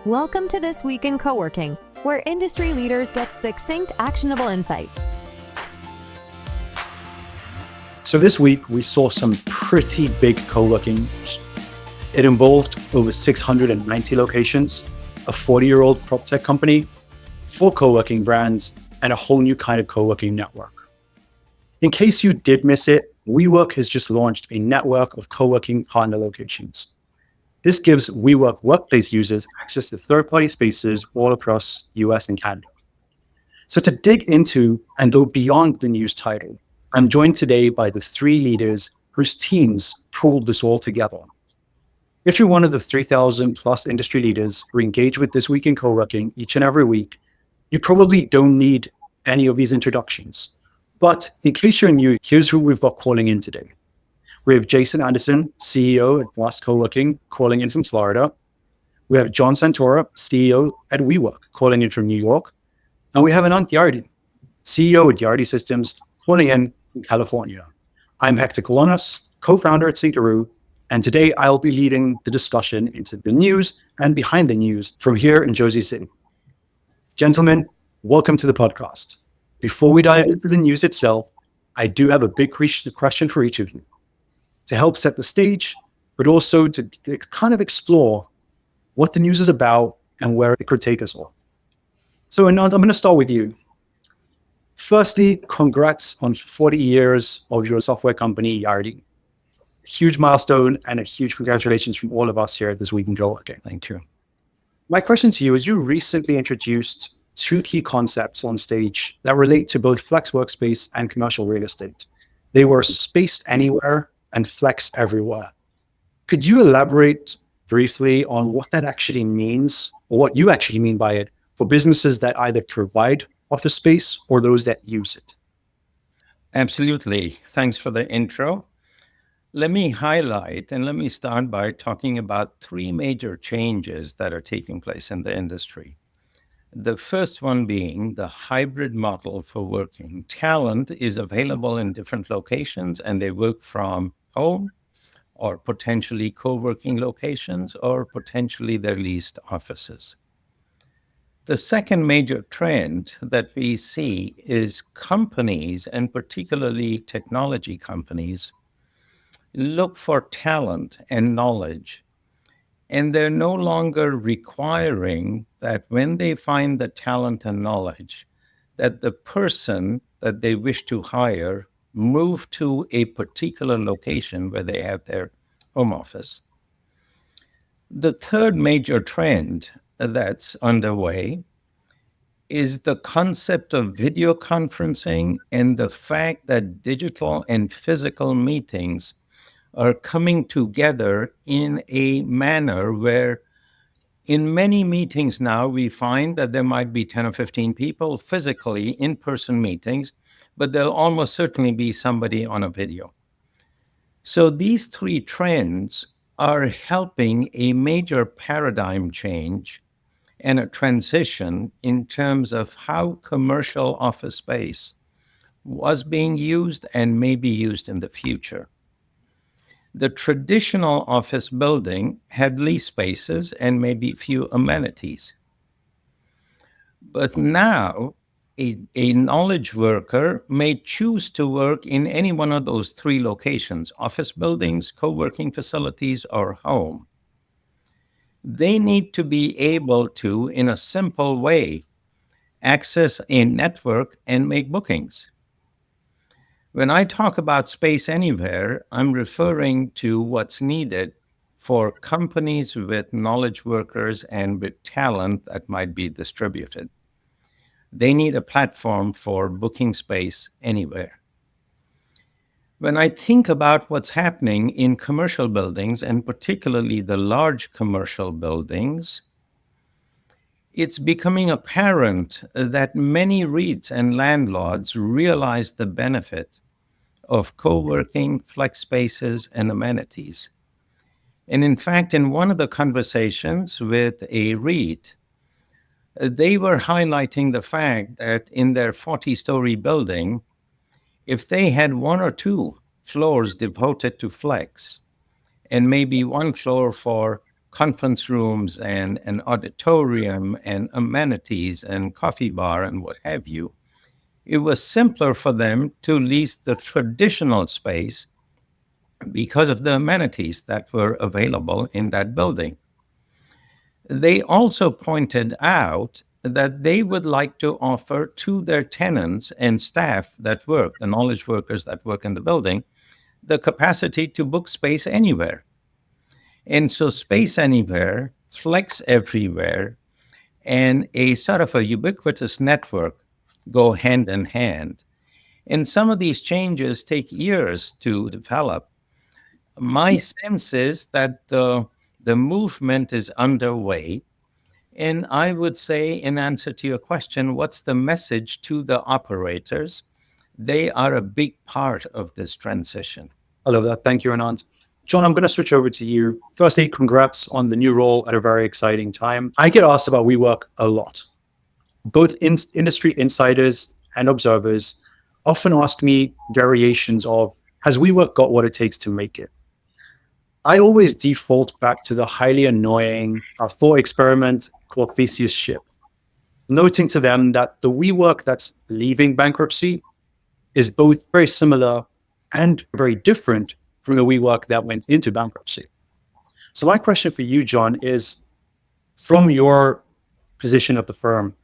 Welcome to This Week in Coworking, where industry leaders get succinct, actionable insights. So this week, we saw some pretty big co-working news. It involved over 690 locations, a 40-year-old prop tech company, 4 co-working brands, and a whole new kind of co-working network. In case you did miss it, WeWork has just launched a network of co-working partner locations. This gives WeWork workplace users access to third-party spaces all across US and Canada. So to dig into and go beyond the news title, I'm joined today by the 3 leaders whose teams pulled this all together. If you're one of the 3,000 plus industry leaders who engage with This Week in Coworking each and every week, you probably don't need any of these introductions. But in case you're new, here's who we've got calling in today. We have Jason Anderson, CEO at Vast Coworking, calling in from Florida. We have John Santora, CEO at WeWork, calling in from New York. And we have Anant Yardi, CEO at Yardi Systems, calling in from California. I'm Hector Kolonas, co-founder at Syncaroo, and today I'll be leading the discussion into the news and behind the news from here in Jersey City. Gentlemen, welcome to the podcast. Before we dive into the news itself, I do have a big question for each of you to help set the stage, but also to kind of explore what the news is about and where it could take us all. So Anant, I'm going to start with you. Firstly, congrats on 40 years of your software company, Yardi. Huge milestone and a huge congratulations from all of us here at This Week in Coworking. Thank you. My question to you is, you recently introduced 2 key concepts on stage that relate to both flex workspace and commercial real estate. They were space anywhere and flex everywhere. Could you elaborate briefly on what that actually means, or what you actually mean by it, for businesses that either provide office space or those that use it? Absolutely. Thanks for the intro. Let me highlight and let me start by talking about 3 major changes that are taking place in the industry. The first one being the hybrid model for working. Talent is available in different locations and they work from home or potentially co-working locations or potentially their leased offices. The second major trend that we see is companies, and particularly technology companies, look for talent and knowledge. And they're no longer requiring that when they find the talent and knowledge, that the person that they wish to hire move to a particular location where they have their home office. The third major trend that's underway is the concept of video conferencing and the fact that digital and physical meetings are coming together in a manner where in many meetings now we find that there might be 10 or 15 people physically in-person meetings, but there'll almost certainly be somebody on a video. So these 3 trends are helping a major paradigm change and a transition in terms of how commercial office space was being used and may be used in the future. The traditional office building had lease spaces and maybe few amenities. But now, a knowledge worker may choose to work in any one of those 3 locations, office buildings, co-working facilities, or home. They need to be able to, in a simple way, access a network and make bookings. When I talk about space anywhere, I'm referring to what's needed for companies with knowledge workers and with talent that might be distributed. They need a platform for booking space anywhere. When I think about what's happening in commercial buildings, and particularly the large commercial buildings, it's becoming apparent that many REITs and landlords realize the benefit of co-working, flex spaces, and amenities. And in fact, in one of the conversations with a REIT, they were highlighting the fact that in their 40-story building, if they had 1 or 2 floors devoted to flex, and maybe 1 floor for conference rooms and an auditorium and amenities and coffee bar and what have you. It was simpler for them to lease the traditional space because of the amenities that were available in that building. They also pointed out that they would like to offer to their tenants and staff that work, the knowledge workers that work in the building, the capacity to book space anywhere. And so, space anywhere, flex everywhere, and a sort of a ubiquitous network go hand in hand. And some of these changes take years to develop. My sense is that the movement is underway. And I would say, in answer to your question, what's the message to the operators? They are a big part of this transition. I love that. Thank you, Anant. John, I'm going to switch over to you. Firstly, congrats on the new role at a very exciting time. I get asked about WeWork a lot. Both industry insiders and observers often ask me variations of, has WeWork got what it takes to make it? I always default back to the highly annoying thought experiment called Theseus ship, noting to them that the WeWork that's leaving bankruptcy is both very similar and very different from the WeWork that went into bankruptcy. So my question for you, John, is from your position at the firm,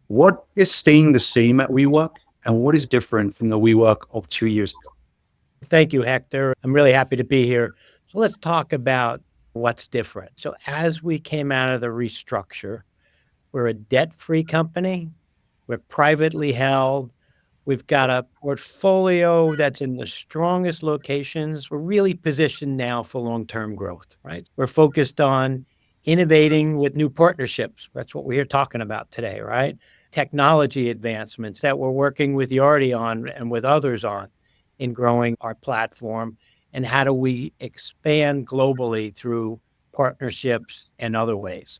what is staying the same at WeWork and what is different from the WeWork of 2 years ago? Thank you, Hector. I'm really happy to be here. So let's talk about what's different. So as we came out of the restructure, we're a debt-free company. We're privately held. We've got a portfolio that's in the strongest locations. We're really positioned now for long-term growth, right? We're focused on innovating with new partnerships. That's what we're here talking about today, right? Technology advancements that we're working with Yardi on and with others on in growing our platform. And how do we expand globally through partnerships and other ways?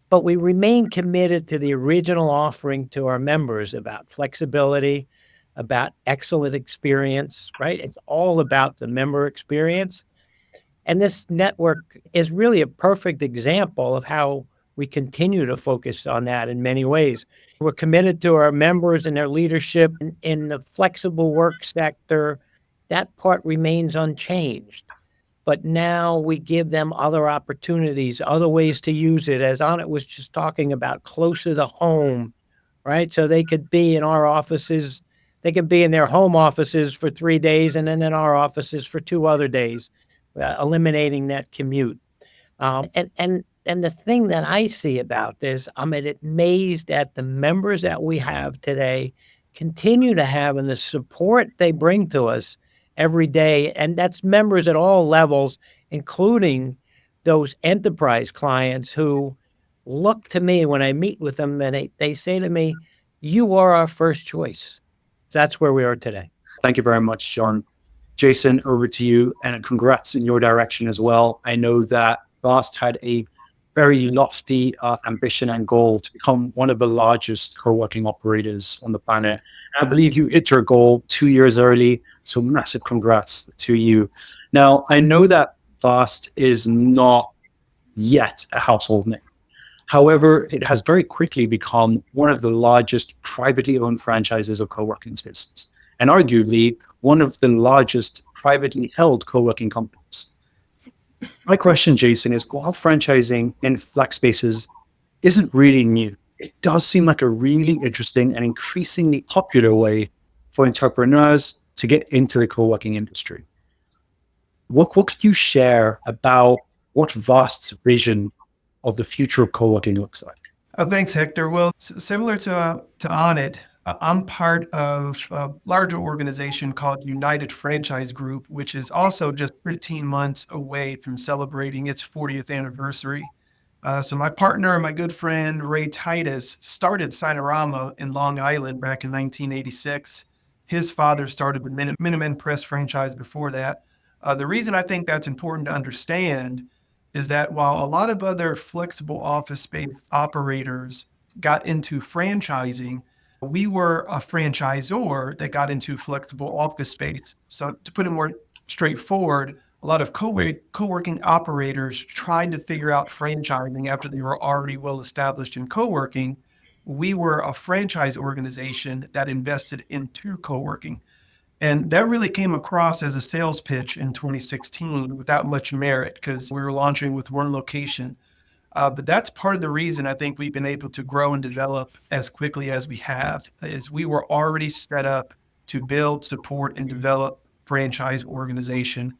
But we remain committed to the original offering to our members about flexibility, about excellent experience, right? It's all about the member experience. And this network is really a perfect example of how we continue to focus on that in many ways. We're committed to our members and their leadership in the flexible work sector. That part remains unchanged. But now we give them other opportunities, other ways to use it, as Anant was just talking about, closer to home, right? So they could be in our offices, they could be in their home offices for 3 days and then in our offices for 2 other days, eliminating that commute. And the thing that I see about this, I'm amazed at the members that we have today continue to have and the support they bring to us every day. And that's members at all levels, including those enterprise clients who look to me when I meet with them and they say to me, you are our first choice. That's where we are today. Thank you very much, John. Jason, over to you, and congrats in your direction as well. I know that Vast had a very lofty ambition and goal to become one of the largest co-working operators on the planet. I believe you hit your goal 2 years early, so massive congrats to you. Now, I know that Vast is not yet a household name. However, it has very quickly become one of the largest privately owned franchises of co-working spaces, and arguably one of the largest privately held co-working companies. My question, Jason, is while franchising in flex spaces isn't really new, it does seem like a really interesting and increasingly popular way for entrepreneurs to get into the co-working industry. What could you share about what Vast's vision of the future of co-working looks like? Thanks, Hector. Well, similar to Anant, I'm part of a larger organization called United Franchise Group, which is also just 15 months away from celebrating its 40th anniversary. So my partner and my good friend, Ray Titus, started Sinorama in Long Island back in 1986. His father started with Minutemen Press franchise before that. The reason I think that's important to understand is that while a lot of other flexible office space operators got into franchising, we were a franchisor that got into flexible office space. So to put it more straightforward, a lot of co-working operators tried to figure out franchising after they were already well established in co-working. We were a franchise organization that invested into co-working. And that really came across as a sales pitch in 2016 without much merit because we were launching with one location. But that's part of the reason I think we've been able to grow and develop as quickly as we have, is we were already set up to build, support, and develop franchise organization.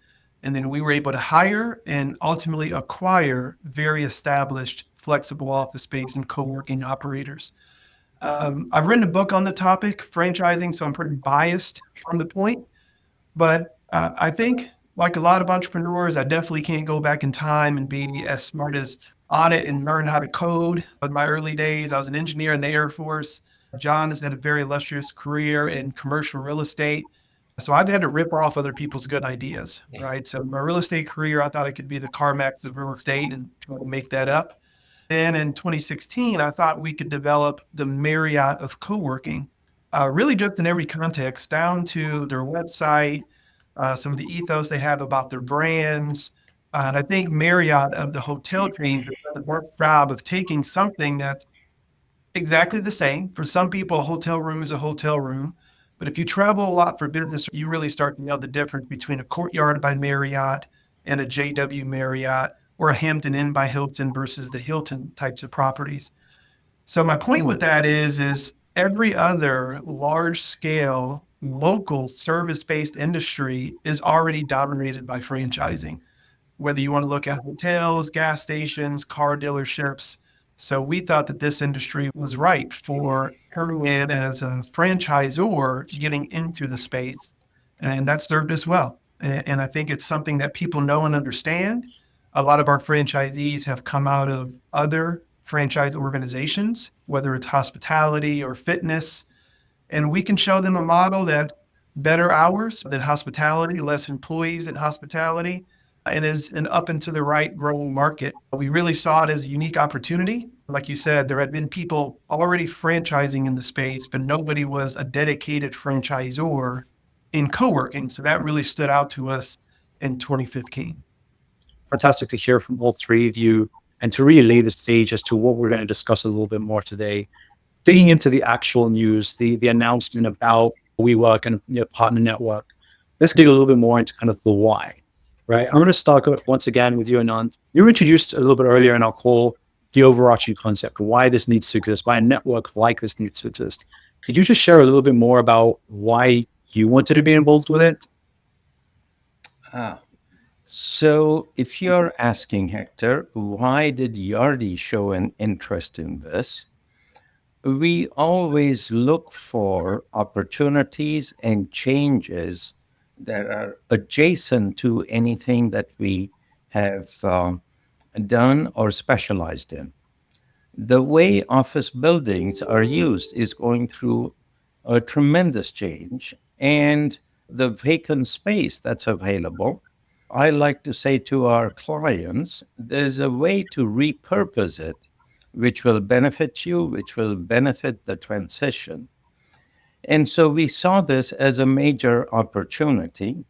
And then we were able to hire and ultimately acquire very established flexible office space and co-working operators. I've written a book on the topic, franchising, so I'm pretty biased on the point. But I think, like a lot of entrepreneurs, I definitely can't go back in time and be as smart as on it and learn how to code. In my early days, I was an engineer in the Air Force. John has had a very illustrious career in commercial real estate. So I've had to rip off other people's good ideas, right? So my real estate career, I thought I could be the CarMax of real estate and try to make that up. Then in 2016, I thought we could develop the Marriott of co-working, really just in every context, down to their website, some of the ethos they have about their brands. And I think Marriott of the hotel chains has done a work job of taking something that's exactly the same. For some people, a hotel room is a hotel room. But if you travel a lot for business, you really start to know the difference between a Courtyard by Marriott and a JW Marriott or a Hampton Inn by Hilton versus the Hilton types of properties. So my point with that is every other large scale local service-based industry is already dominated by franchising, whether you want to look at hotels, gas stations, car dealerships. So we thought that this industry was ripe for coming in as a franchisor, getting into the space, and that served us well. And I think it's something that people know and understand. A lot of our franchisees have come out of other franchise organizations, whether it's hospitality or fitness, and we can show them a model that better hours than hospitality, less employees than hospitality, and is an up and to the right growing market. We really saw it as a unique opportunity. Like you said, there had been people already franchising in the space, but nobody was a dedicated franchisor in co-working. So that really stood out to us in 2015. Fantastic to hear from all three of you and to really lay the stage as to what we're going to discuss a little bit more today. Digging into the actual news, the announcement about WeWork and partner network, let's dig a little bit more into kind of the why, right? I'm going to start once again with you, Anant. You were introduced a little bit earlier in our call, the overarching concept, why this needs to exist, why a network like this needs to exist. Could you just share a little bit more about why you wanted to be involved with it? So if you're asking, Hector, why did Yardi show an interest in this? We always look for opportunities and changes that are adjacent to anything that we have done or specialized in. The way office buildings are used is going through a tremendous change, and the vacant space that's available, I like to say to our clients, there's a way to repurpose it, which will benefit you, which will benefit the transition. And so we saw this as a major opportunity.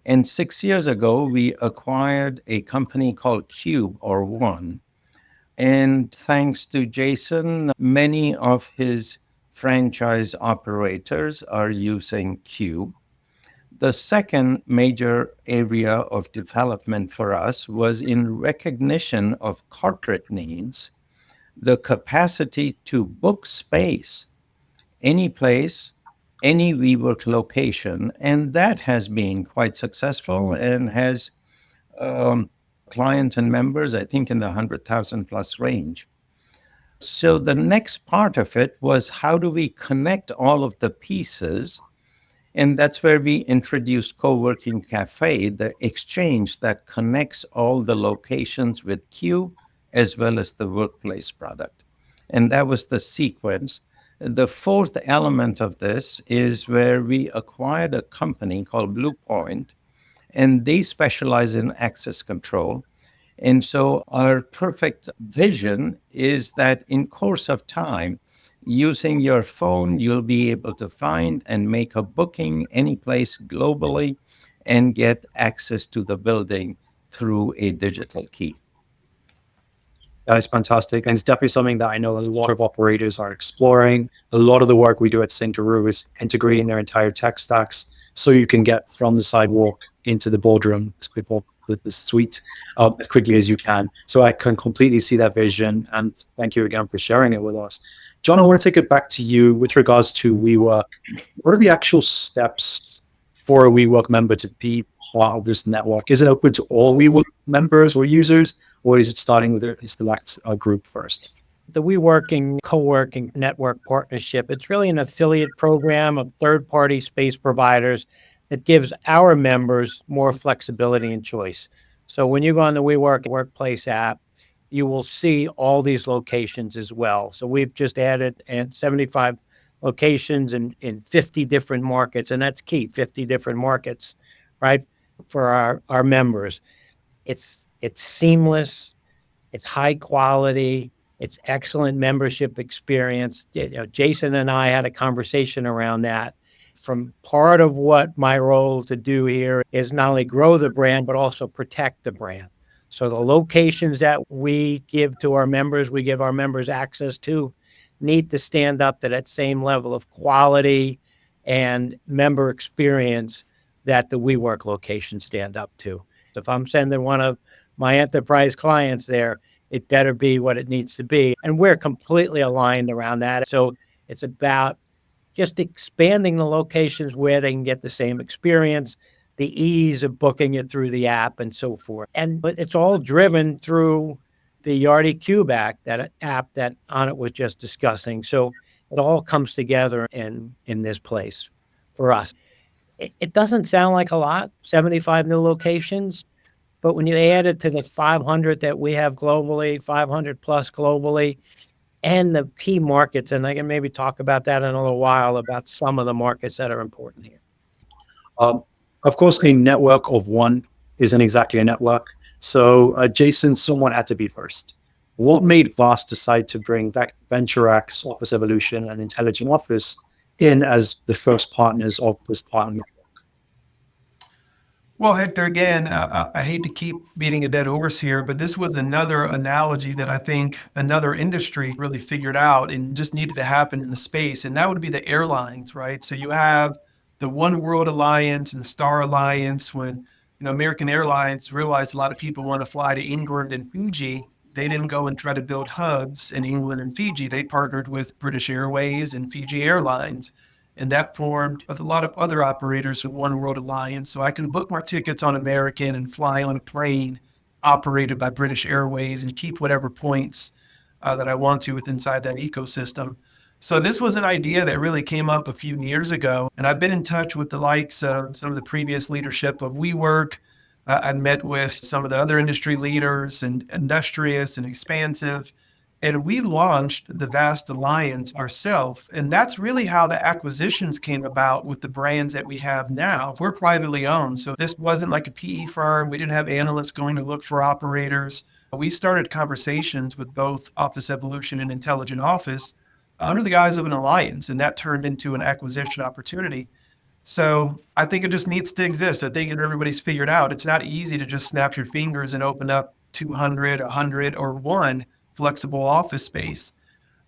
And 6 years ago, we acquired a company called Kube or One. And thanks to Jason, many of his franchise operators are using Kube. The second major area of development for us was in recognition of corporate needs, the capacity to book space, any place, any WeWork location. And that has been quite successful and has clients and members, I think, in the 100,000 plus range. So the next part of it was how do we connect all of the pieces? And that's where we introduced Co-working Cafe, the exchange that connects all the locations with Q as well as the workplace product. And that was the sequence. The fourth element of this is where we acquired a company called Blue Point, and they specialize in access control. And so our perfect vision is that in course of time, using your phone, you'll be able to find and make a booking any place globally and get access to the building through a digital key. That is fantastic. And it's definitely something that I know a lot of operators are exploring. A lot of the work we do at Syncaroo is integrating their entire tech stacks so you can get from the sidewalk into the boardroom, the suite, as quickly as you can. So I can completely see that vision. And thank you again for sharing it with us. John, I want to take it back to you with regards to WeWork. What are the actual steps for a WeWork member to be part of this network? Is it open to all WeWork members or users, or is it starting with a select group first? The WeWorking co-working network partnership, it's really an affiliate program of third-party space providers that gives our members more flexibility and choice. So when you go on the WeWork Workplace app, you will see all these locations as well. So we've just added 75 locations in 50 different markets, and that's key, 50 different markets, right, for our members. It's seamless, it's high quality, it's excellent membership experience. Jason and I had a conversation around that. From part of what my role to do here is not only grow the brand, but also protect the brand. So the locations that we give to our members, we give our members access to, need to stand up to that same level of quality and member experience that the WeWork locations stand up to. If I'm sending one of my enterprise clients there, it better be what it needs to be. And we're completely aligned around that. So it's about just expanding the locations where they can get the same experience, the ease of booking it through the app and so forth. But it's all driven through the Yardi Kube app that Anant was just discussing. So it all comes together in this place for us. It doesn't sound like a lot, 75 new locations, but when you add it to the 500 that we have globally, 500 plus globally, and the key markets, and I can maybe talk about that in a little while, about some of the markets that are important here. Of course, a network of one isn't exactly a network. So, Jason, someone had to be first. What made Vast decide to bring back VentureX, Office Evolution, and Intelligent Office in as the first partners of this partner? Well, Hector, again, I hate to keep beating a dead horse here, but this was another analogy that I think another industry really figured out and just needed to happen in the space. And that would be the airlines, right? So you have the One World Alliance and Star Alliance. When American Airlines realized a lot of people want to fly to England and Fiji, they didn't go and try to build hubs in England and Fiji. They partnered with British Airways and Fiji Airlines. And that formed with a lot of other operators of One World Alliance. So I can book my tickets on American and fly on a plane operated by British Airways and keep whatever points that I want to inside that ecosystem. So this was an idea that really came up a few years ago. And I've been in touch with the likes of some of the previous leadership of WeWork. I've met with some of the other industry leaders and Industrious and Expansive. And we launched the Vast Alliance ourselves. And that's really how the acquisitions came about with the brands that we have now. We're privately owned. So this wasn't like a PE firm. We didn't have analysts going to look for operators. We started conversations with both Office Evolution and Intelligent Office under the guise of an alliance. And that turned into an acquisition opportunity. So I think it just needs to exist. I think everybody's figured out it's not easy to just snap your fingers and open up 200, 100, or one flexible office space.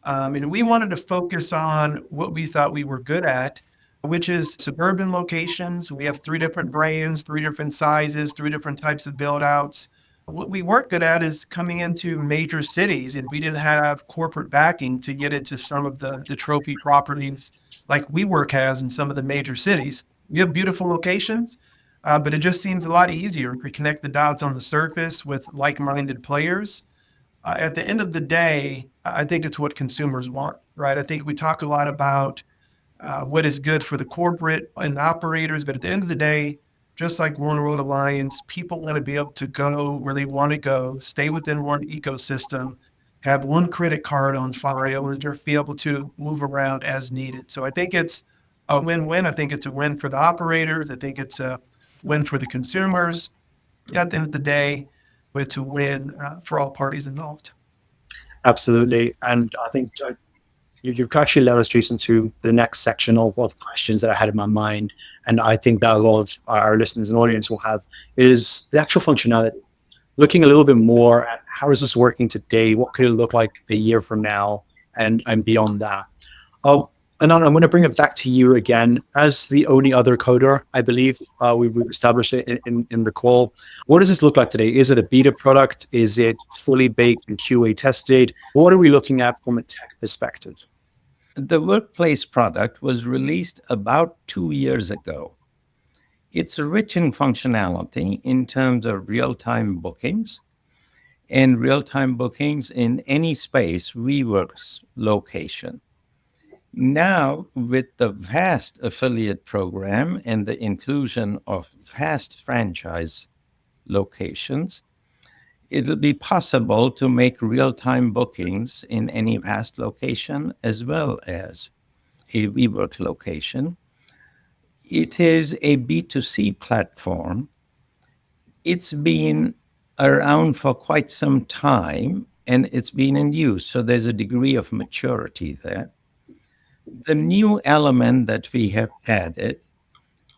And we wanted to focus on what we thought we were good at, which is suburban locations. We have 3 different brands, 3 different sizes, 3 different types of build outs. What we weren't good at is coming into major cities, and we didn't have corporate backing to get into some of the trophy properties like WeWork has in some of the major cities. We have beautiful locations, but it just seems a lot easier to connect the dots on the surface with like-minded players. At the end of the day, I think it's what consumers want, right? I think we talk a lot about what is good for the corporate and the operators, but at the end of the day, just like One World Alliance, people want to be able to go where they want to go, stay within one ecosystem, have one credit card on file, and just be able to move around as needed. So I think it's a win-win. I think it's a win for the operators. I think it's a win for the consumers. At the end of the day, it's a win for all parties involved. Absolutely. And I think You've actually led us, Jason, to the next section of questions that I had in my mind. And I think that a lot of our listeners and audience will have is the actual functionality. Looking a little bit more at how is this working today? What could it look like a year from now and beyond that? And I'm going to bring it back to you again as the only other coder. I believe we've established it in the call. What does this look like today? Is it a beta product? Is it fully baked and QA tested? What are we looking at from a tech perspective? The Workplace product was released about 2 years ago. It's rich in functionality in terms of real-time bookings and real-time bookings in any space WeWork's location. Now, with the vast affiliate program and the inclusion of vast franchise locations, it'll be possible to make real-time bookings in any vast location as well as a WeWork location. It is a B2C platform. It's been around for quite some time and it's been in use. So there's a degree of maturity there. The new element that we have added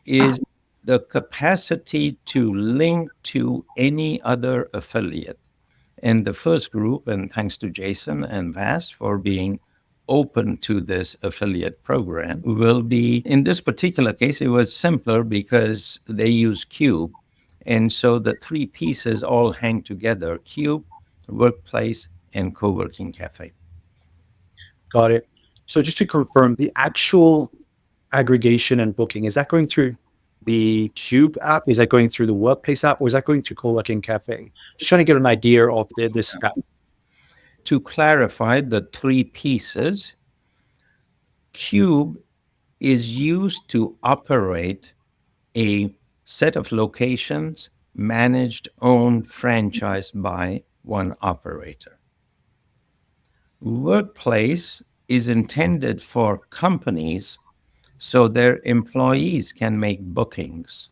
is the capacity to link to any other affiliate. And the first group, and thanks to Jason and Vast for being open to this affiliate program, will be, in this particular case, it was simpler because they use Kube. And so the three pieces all hang together: Kube, Workplace, and Coworking Cafe. Got it. So just to confirm, the actual aggregation and booking, is that going through the Cube app? Is that going through the Workplace app? Or is that going through Coworking Cafe? Just trying to get an idea of this step. To clarify the three pieces, Cube is used to operate a set of locations managed, owned, franchised by one operator. Workplace is intended for companies so their employees can make bookings.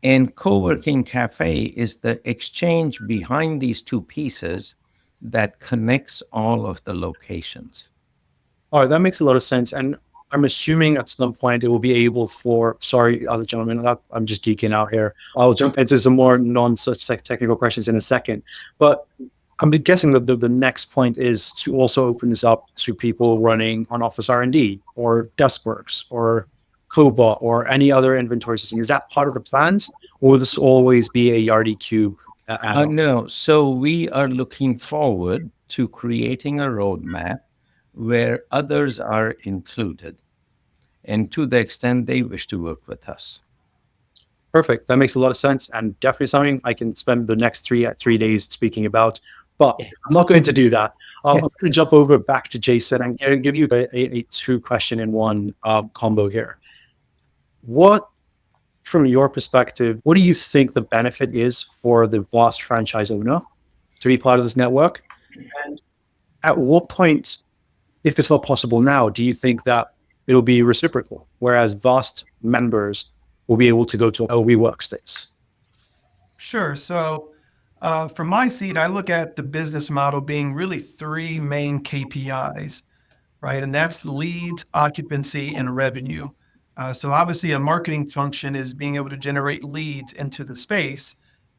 And Coworking Cafe is the exchange behind these two pieces that connects all of the locations. All right, that makes a lot of sense. And I'm assuming at some point it will be able for, sorry, other gentlemen, I'm just geeking out here. I'll jump into some more non-such technical questions in a second. But I'm guessing that the next point is to also open this up to people running on Office R&D or DeskWorks or Kube or any other inventory system. Is that part of the plans, or will this always be a Yardi Cube add-on? No. So we are looking forward to creating a roadmap where others are included, and to the extent they wish to work with us. Perfect. That makes a lot of sense, and definitely something I can spend the next three days speaking about. But I'm not going to do that. I'm going to jump over back to Jason and give you a two-question in one combo here. What, from your perspective, what do you think the benefit is for the Vast franchise owner to be part of this network? And at what point, if it's not possible now, do you think that it'll be reciprocal, whereas Vast members will be able to go to a Workspace? Sure. So from my seat, I look at the business model being really three main KPIs, right? And that's leads, occupancy, and revenue. So obviously a marketing function is being able to generate leads into the space.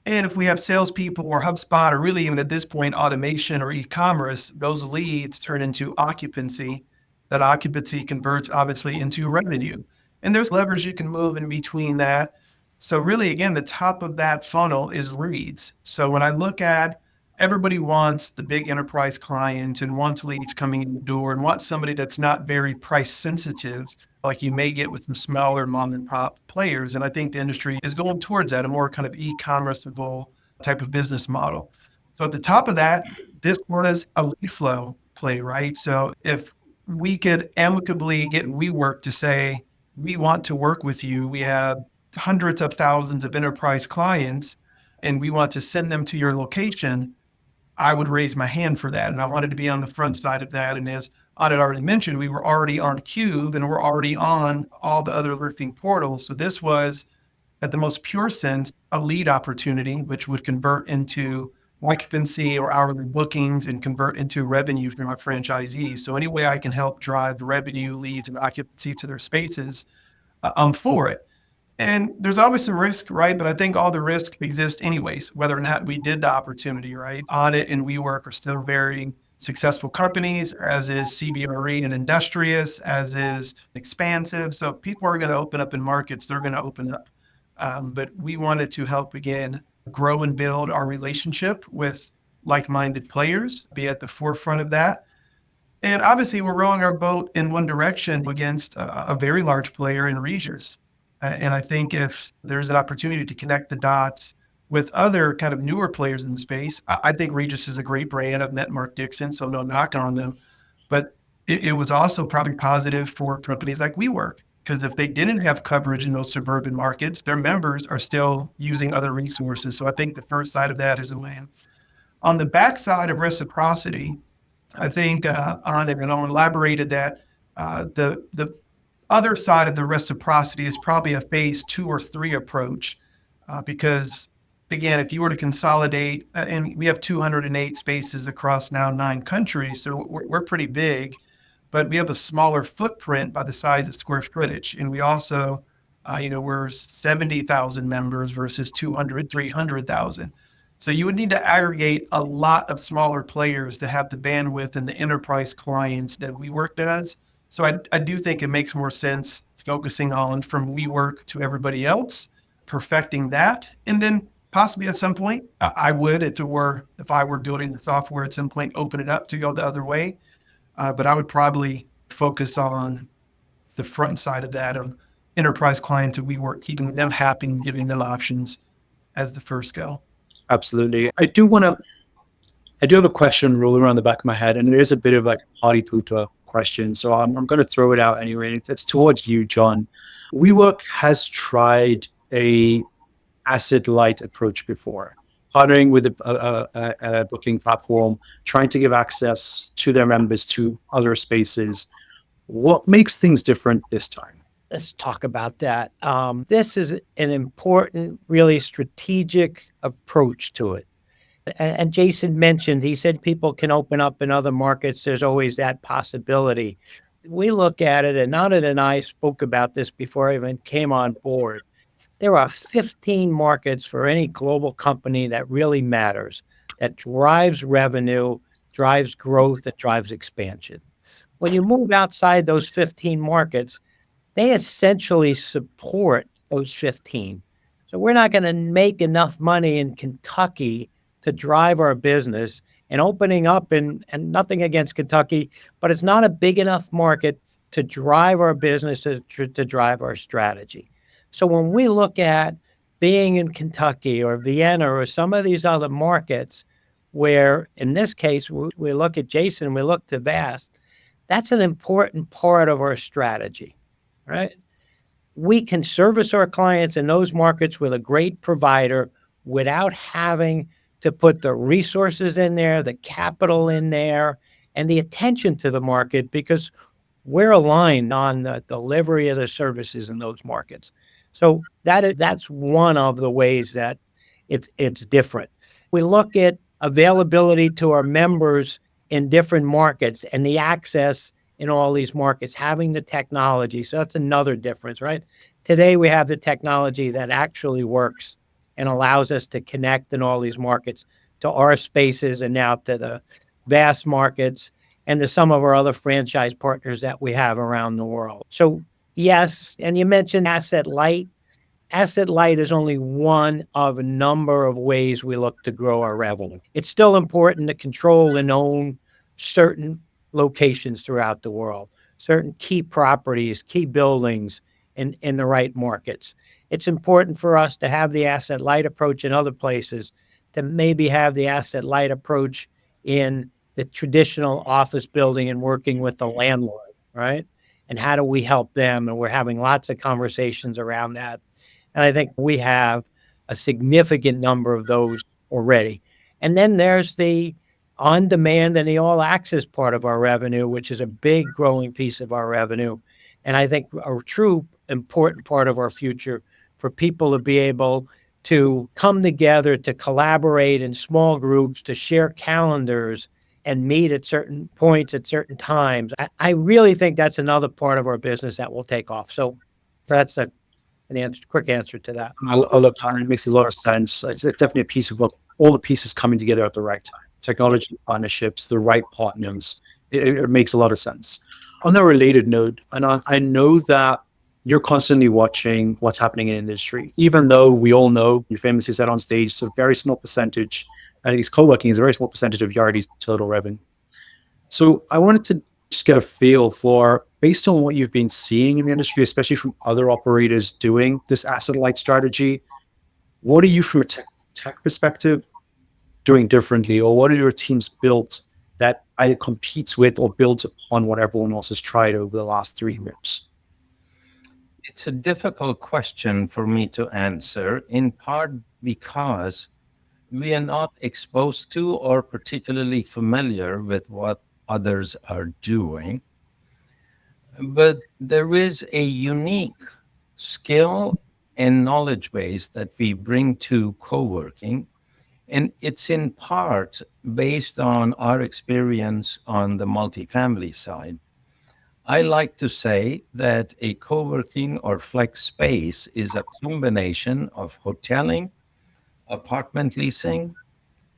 And if we have salespeople or HubSpot, or really even at this point, automation or e-commerce, those leads turn into occupancy. That occupancy converts obviously into revenue. And there's levers you can move in between that. So really, again, the top of that funnel is leads. So when I look at, everybody wants the big enterprise client and wants leads coming in the door and wants somebody that's not very price sensitive, like you may get with some smaller mom and pop players. And I think the industry is going towards that, a more kind of e-commerceable type of business model. So at the top of that, this was a lead flow play, right? So if we could amicably get WeWork to say, we want to work with you, we have hundreds of thousands of enterprise clients, and we want to send them to your location, I would raise my hand for that. And I wanted to be on the front side of that. And as Anant already mentioned, we were already on Cube and we're already on all the other listing portals. So this was, at the most pure sense, a lead opportunity, which would convert into occupancy or hourly bookings and convert into revenue for my franchisees. So any way I can help drive revenue, leads, and occupancy to their spaces, I'm for it. And there's always some risk, right? But I think all the risk exists anyways, whether or not we did the opportunity, right? Audit and WeWork are still very successful companies, as is CBRE and Industrious, as is Expansive. So if people are going to open up in markets, they're going to open up. But we wanted to help, again, grow and build our relationship with like-minded players, be at the forefront of that. And obviously, we're rowing our boat in one direction against a very large player in Regis. And I think if there's an opportunity to connect the dots with other kind of newer players in the space, I think Regis is a great brand. I've met Mark Dixon, so no knock on them. But it was also probably positive for companies like WeWork, because if they didn't have coverage in those suburban markets, their members are still using other resources. So I think the first side of that is a win. On the backside of reciprocity, I think on it, and I'll elaborated that the other side of the reciprocity is probably a phase 2 or 3 approach, because again, if you were to consolidate, and we have 208 spaces across now 9 countries, so we're pretty big, but we have a smaller footprint by the size of square footage, and we also, we're 70,000 members versus 200, 300,000. So you would need to aggregate a lot of smaller players to have the bandwidth and the enterprise clients that WeWork does. So I do think it makes more sense focusing on from WeWork to everybody else, perfecting that, and then possibly at some point, I would, if I were building the software at some point, open it up to go the other way. But I would probably focus on the front side of that, of enterprise clients to WeWork, keeping them happy and giving them options as the first go. Absolutely. I do have a question rolling around the back of my head, and it is a bit of like party pooper question. So I'm going to throw it out anyway. It's towards you, John. WeWork has tried a asset light approach before, partnering with a booking platform, trying to give access to their members to other spaces. What makes things different this time? Let's talk about that. This is an important, really strategic approach to it. And Jason mentioned, he said people can open up in other markets. There's always that possibility. We look at it, and Anant and I spoke about this before I even came on board. There are 15 markets for any global company that really matters, that drives revenue, drives growth, that drives expansion. When you move outside those 15 markets, they essentially support those 15. So we're not going to make enough money in Kentucky to drive our business, and opening up, and nothing against Kentucky, but it's not a big enough market to drive our business, to drive our strategy. So when we look at being in Kentucky or Vienna or some of these other markets where, in this case, we look at Jason, we look to Vast, that's an important part of our strategy, right? We can service our clients in those markets with a great provider without having to put the resources in there, the capital in there, and the attention to the market, because we're aligned on the delivery of the services in those markets. So that's one of the ways that it's different. We look at availability to our members in different markets and the access in all these markets, having the technology. So that's another difference, right? Today we have the technology that actually works and allows us to connect in all these markets to our spaces, and now to the Vast markets and to some of our other franchise partners that we have around the world. So yes, and you mentioned asset light. Asset light is only one of a number of ways we look to grow our revenue. It's still important to control and own certain locations throughout the world, certain key properties, key buildings in the right markets. It's important for us to have the asset light approach in other places, to maybe have the asset light approach in the traditional office building and working with the landlord, right? And how do we help them? And we're having lots of conversations around that. And I think we have a significant number of those already. And then there's the on-demand and the all-access part of our revenue, which is a big growing piece of our revenue. And I think a true important part of our future, for people to be able to come together, to collaborate in small groups, to share calendars and meet at certain points at certain times. I really think that's another part of our business that will take off. So that's an answer, quick answer to that. I love that. It makes a lot of sense. It's definitely a piece of what all the pieces coming together at the right time. Technology partnerships, the right partners. It makes a lot of sense. On a related note, and I know that you're constantly watching what's happening in industry, even though we all know you famously said on stage, it's a very small percentage, at least co-working is a very small percentage of Yardi's total revenue. So I wanted to just get a feel for, based on what you've been seeing in the industry, especially from other operators doing this asset light strategy, what are you from a tech perspective doing differently, or what are your teams built that either competes with or builds upon what everyone else has tried over the last 3 years? It's a difficult question for me to answer, in part because we are not exposed to or particularly familiar with what others are doing. But there is a unique skill and knowledge base that we bring to co-working, and it's in part based on our experience on the multifamily side. I like to say that a co-working or flex space is a combination of hoteling, apartment leasing,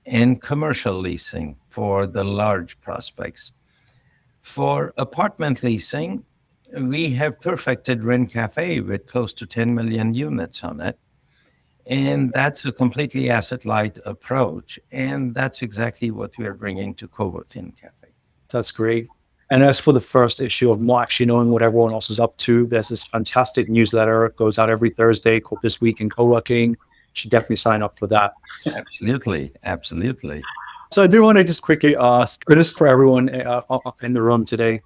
and commercial leasing for the large prospects. For apartment leasing, we have perfected Rent Cafe with close to 10 million units on it. And that's a completely asset light approach. And that's exactly what we are bringing to Co-working Cafe. That's great. And as for the first issue of not actually knowing what everyone else is up to, there's this fantastic newsletter. It goes out every Thursday called This Week in Co-working. You should definitely sign up for that. Absolutely. Absolutely. So I do want to just quickly ask, just for everyone in the room today,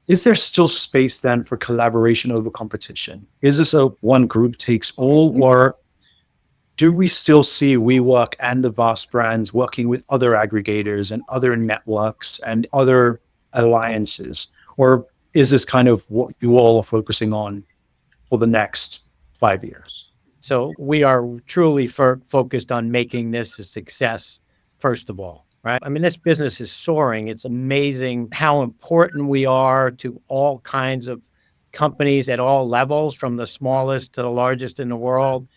is there still space then for collaboration over competition? Is this a one group takes all, or do we still see WeWork and the vast brands working with other aggregators and other networks and other alliances? Or is this kind of what you all are focusing on for the next 5 years? So we are truly focused on making this a success, first of all, right? I mean, this business is soaring. It's amazing how important we are to all kinds of companies at all levels, from the smallest to the largest in the world.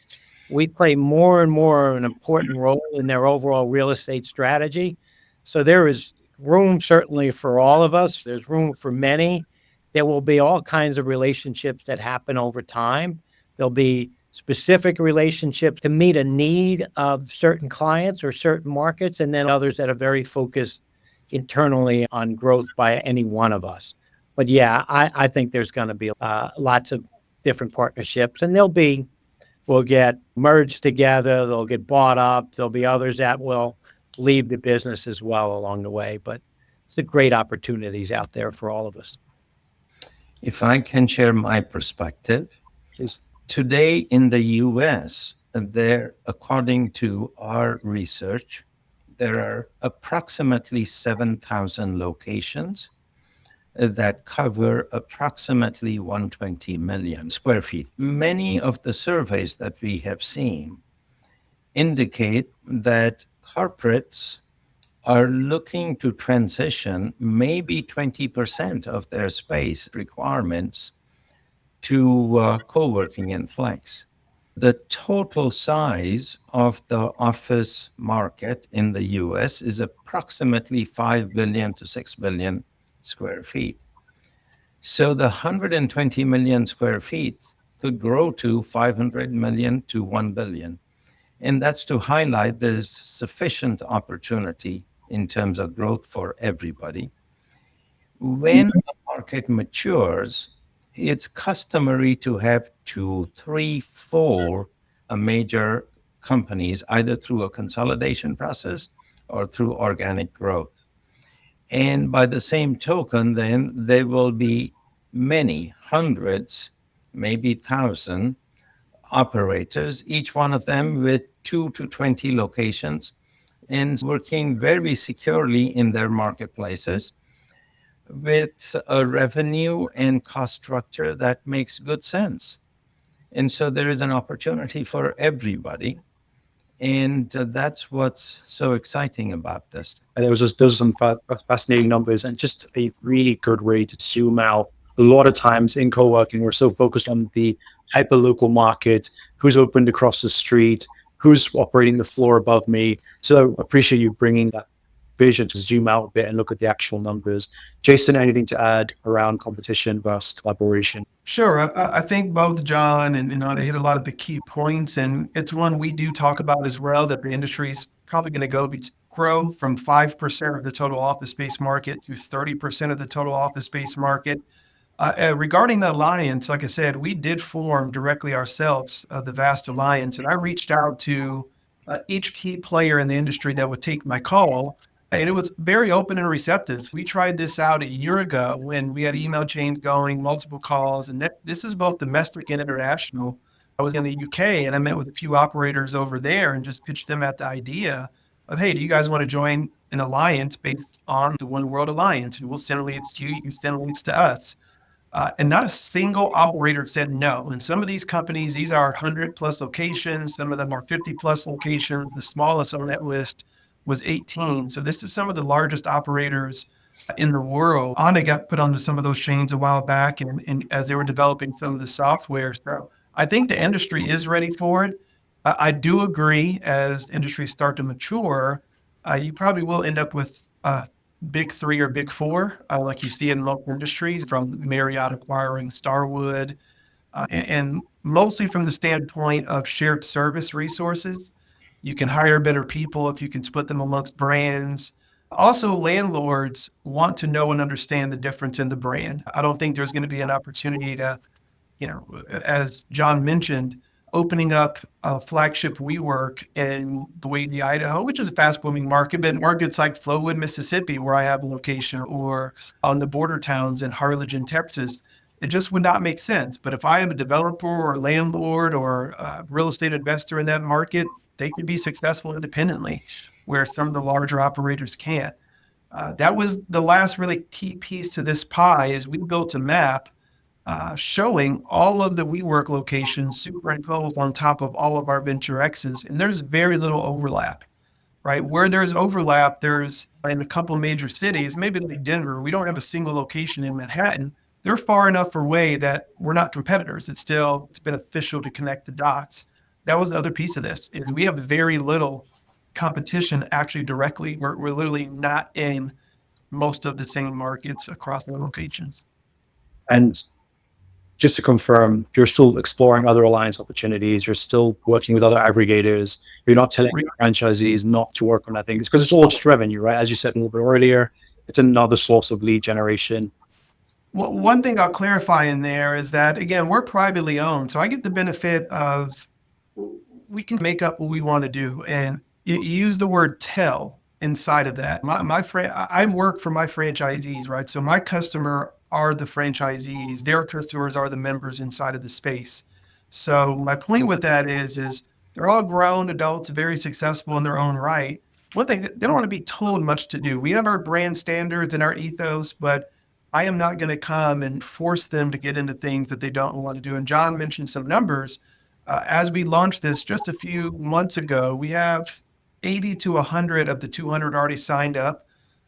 We play more and more an important role in their overall real estate strategy. So there is room certainly for all of us. There's room for many. There will be all kinds of relationships that happen over time. There'll be specific relationships to meet a need of certain clients or certain markets, and then others that are very focused internally on growth by any one of us. But yeah, I think there's going to be lots of different partnerships, and we'll get merged together, they'll get bought up, there'll be others that will leave the business as well along the way. But it's a great opportunities out there for all of us. If I can share my perspective, Please. Today in the US, according to our research, there are approximately 7,000 locations that cover approximately 120 million square feet. Many of the surveys that we have seen indicate that corporates are looking to transition maybe 20% of their space requirements to co-working and flex. The total size of the office market in the US is approximately 5 billion to 6 billion square feet. So the 120 million square feet could grow to 500 million to 1 billion. And that's to highlight there's sufficient opportunity in terms of growth for everybody. When the market matures, it's customary to have 2, 3, 4 major companies, either through a consolidation process or through organic growth. And by the same token, then there will be many hundreds, maybe 1,000 operators, each one of them with 2 to 20 locations and working very securely in their marketplaces with a revenue and cost structure that makes good sense. And so there is an opportunity for everybody. And that's what's so exciting about this. And those are some fascinating numbers and just a really good way to zoom out. A lot of times in co-working, we're so focused on the hyper-local market, who's opened across the street, who's operating the floor above me. So I appreciate you bringing that vision to zoom out a bit and look at the actual numbers. Jason, anything to add around competition versus collaboration? Sure. I think both John and Anant hit a lot of the key points, and it's one we do talk about as well, that the industry is probably going to grow from 5% of the total office space market to 30% of the total office space market. Regarding the alliance, like I said, we did form directly ourselves the Vast Alliance, and I reached out to each key player in the industry that would take my call, and it was very open and receptive. We tried this out a year ago when we had email chains going, multiple calls, and this is both domestic and international. I was in the UK and I met with a few operators over there and just pitched them at the idea of, hey, do you guys want to join an alliance based on the One World Alliance? And we'll send leads to you, you send leads to us. And not a single operator said no. And some of these companies, these are 100 plus locations. Some of them are 50 plus locations. The smallest on that list was 18. So this is some of the largest operators in the world. Anna got put onto some of those chains a while back and as they were developing some of the software. So I think the industry is ready for it. I do agree, as industries start to mature, you probably will end up with big three or big four, like you see in local industries, from Marriott acquiring Starwood, and mostly from the standpoint of shared service resources. You can hire better people if you can split them amongst brands. Also, landlords want to know and understand the difference in the brand. I don't think there's going to be an opportunity to, as John mentioned, opening up a flagship WeWork in Boise, Idaho, which is a fast booming market, but markets like Flowood, Mississippi, where I have a location, or on the border towns in Harlingen, Texas, it just would not make sense. But if I am a developer or landlord or a real estate investor in that market, they could be successful independently, where some of the larger operators can't. That was the last really key piece to this pie. Is we built a map showing all of the WeWork locations superimposed on top of all of our Venture X's, and there's very little overlap, right? Where there's overlap, there's in a couple of major cities, maybe like Denver, we don't have a single location in Manhattan. They're far enough away that we're not competitors. It's beneficial to connect the dots. That was the other piece of this, is we have very little competition actually directly. We're literally not in most of the same markets across the locations. And just to confirm, you're still exploring other alliance opportunities. You're still working with other aggregators. You're not telling franchisees not to work on that thing. It's because it's all just revenue, right? As you said a little bit earlier, it's another source of lead generation. Well, one thing I'll clarify in there is that, again, we're privately owned. So I get the benefit of, we can make up what we want to do. And you use the word tell inside of that. I work for my franchisees, right? So my customer are the franchisees. Their customers are the members inside of the space. So my point with that is they're all grown adults, very successful in their own right. One thing, they don't want to be told much to do. We have our brand standards and our ethos, but I am not going to come and force them to get into things that they don't want to do. And John mentioned some numbers. As we launched this just a few months ago, we have 80 to 100 of the 200 already signed up.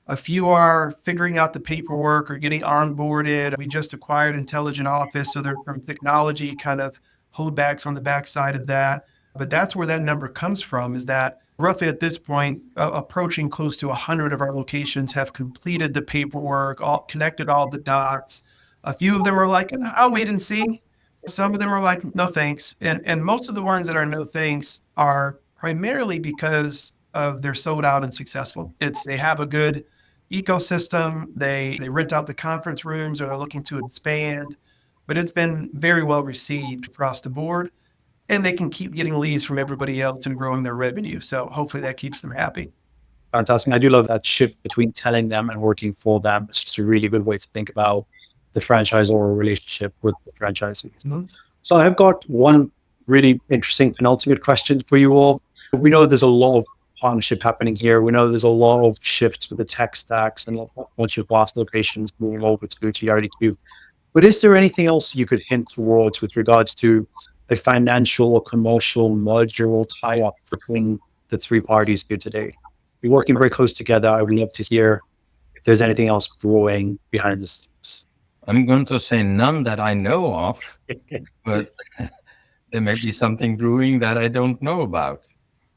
A few are figuring out the paperwork or getting onboarded. We just acquired Intelligent Office, so there's some technology kind of holdbacks on the backside of that. But that's where that number comes from, is that roughly at this point, approaching close to 100 of our locations have completed the paperwork, connected all the dots. A few of them are like, I'll wait and see. Some of them are like, no thanks. And most of the ones that are no thanks are primarily because of they're sold out and successful. They have a good ecosystem. They rent out the conference rooms, or they're looking to expand, but it's been very well received across the board, and they can keep getting leads from everybody else and growing their revenue. So hopefully that keeps them happy. Fantastic. I do love that shift between telling them and working for them. It's just a really good way to think about the franchisor relationship with the franchisees. Mm-hmm. So I've got one really interesting penultimate question for you all. We know there's a lot of partnership happening here. We know there's a lot of shifts with the tech stacks and once you've lost locations moving over to Yardi Cube. But is there anything else you could hint towards with regards to a financial or commercial merger or tie-up between the three parties here today? We're working very close together. I would love to hear if there's anything else brewing behind the scenes. I'm going to say none that I know of, but there may be something brewing that I don't know about.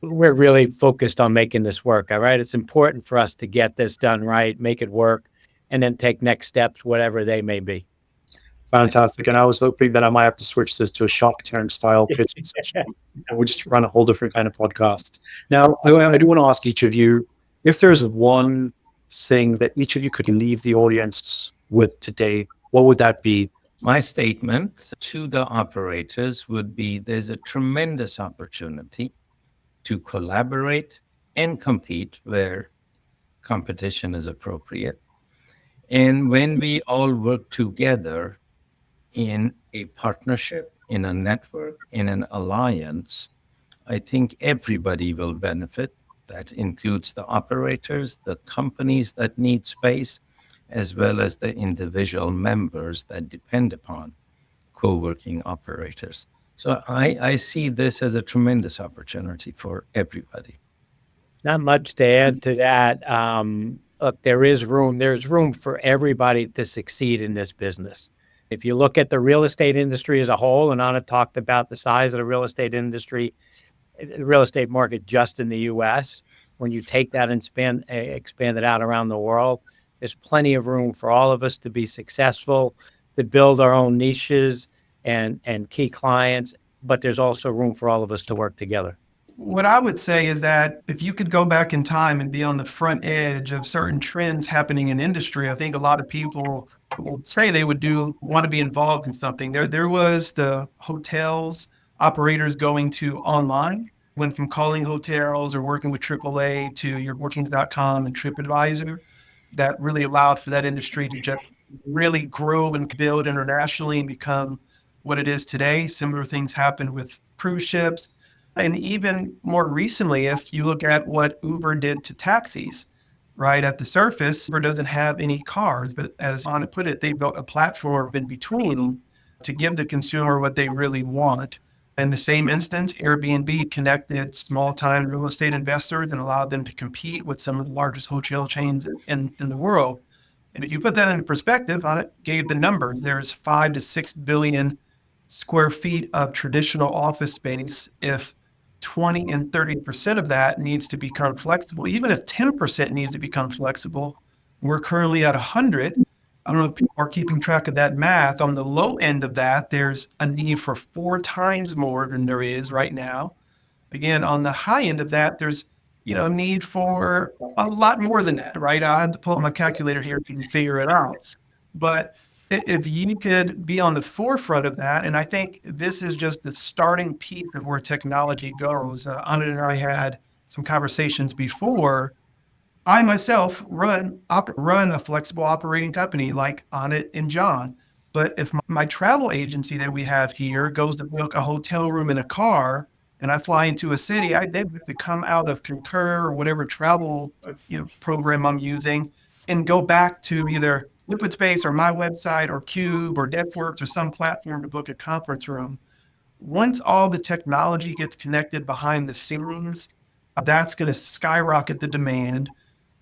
We're really focused on making this work. All right. It's important for us to get this done right, make it work, and then take next steps, whatever they may be. Fantastic. And I was hoping that I might have to switch this to a Shark Tank style pitching session, and we'll just run a whole different kind of podcast. Now, I do want to ask each of you, if there's one thing that each of you could leave the audience with today, what would that be? My statement to the operators would be there's a tremendous opportunity to collaborate and compete where competition is appropriate. And when we all work together in a partnership, in a network, in an alliance, I think everybody will benefit. That includes the operators, the companies that need space, as well as the individual members that depend upon co-working operators. So I see this as a tremendous opportunity for everybody. Not much to add to that. Look, there's room for everybody to succeed in this business. If you look at the real estate industry as a whole, and Anna talked about the size of the real estate industry, the real estate market just in the U.S., when you take that and expand it out around the world, there's plenty of room for all of us to be successful, to build our own niches and key clients, but there's also room for all of us to work together. What I would say is that if you could go back in time and be on the front edge of certain trends happening in industry, I think a lot of people will say they want to be involved in something. There was the hotels, operators going to online, went from calling hotels or working with AAA to your Bookings.com and TripAdvisor. That really allowed for that industry to just really grow and build internationally and become what it is today. Similar things happened with cruise ships. And even more recently, if you look at what Uber did to taxis, right at the surface, Uber doesn't have any cars, but as Anant put it, they built a platform in between to give the consumer what they really want. In the same instance, Airbnb connected small-time real estate investors and allowed them to compete with some of the largest hotel chains in the world. And if you put that into perspective, Anant gave the numbers. There's 5 to 6 billion square feet of traditional office space. If 20 and 30% of that needs to become flexible, even if 10% needs to become flexible, we're currently at 100. I don't know if people are keeping track of that math. On the low end of that, there's a need for 4 times more than there is right now. Again, on the high end of that, there's a need for a lot more than that, right? I had to pull up my calculator here to figure it out. But if you could be on the forefront of that, and I think this is just the starting piece of where technology goes. Anand and I had some conversations before. I myself run a flexible operating company like Anand and John. But if my travel agency that we have here goes to book a hotel room in a car, and I fly into a city, they have to come out of Concur or whatever travel program I'm using and go back to either Liquid Space or my website or Cube or Networks or some platform to book a conference room. Once all the technology gets connected behind the scenes, that's going to skyrocket the demand.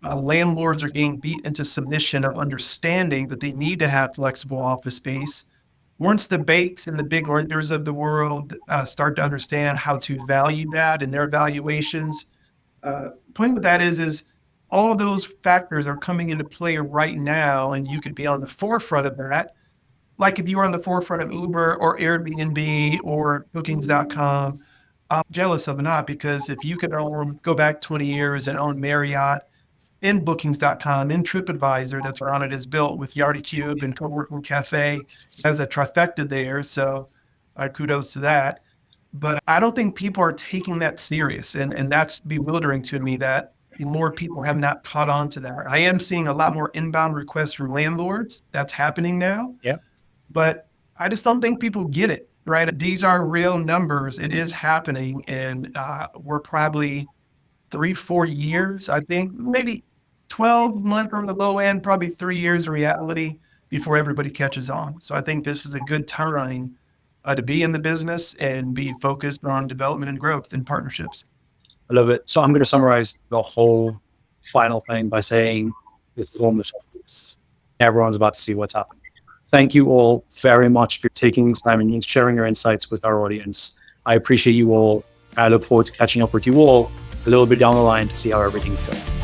Landlords are being beat into submission of understanding that they need to have flexible office space. Once the banks and the big lenders of the world start to understand how to value that in their valuations, point with that is all of those factors are coming into play right now, and you could be on the forefront of that. Like if you were on the forefront of Uber or Airbnb or Bookings.com, I'm jealous of Anant, because if you could go back 20 years and own Marriott in Bookings.com, in TripAdvisor, that's where Anant is built with Yardi Cube and Coworking Cafe as a trifecta there. So kudos to that. But I don't think people are taking that serious. And that's bewildering to me that more people have not caught on to that. I am seeing a lot more inbound requests from landlords. That's happening now. Yeah. But I just don't think people get it, right? These are real numbers. It is happening. And we're probably 3-4 years, I think, maybe 12 months from the low end, probably 3 years in reality before everybody catches on. So I think this is a good time to be in the business and be focused on development and growth and partnerships. I love it. So I'm going to summarize the whole final thing by saying it's almost obvious. Everyone's about to see what's happening. Thank you all very much for taking this time and sharing your insights with our audience. I appreciate you all. I look forward to catching up with you all a little bit down the line to see how everything's going.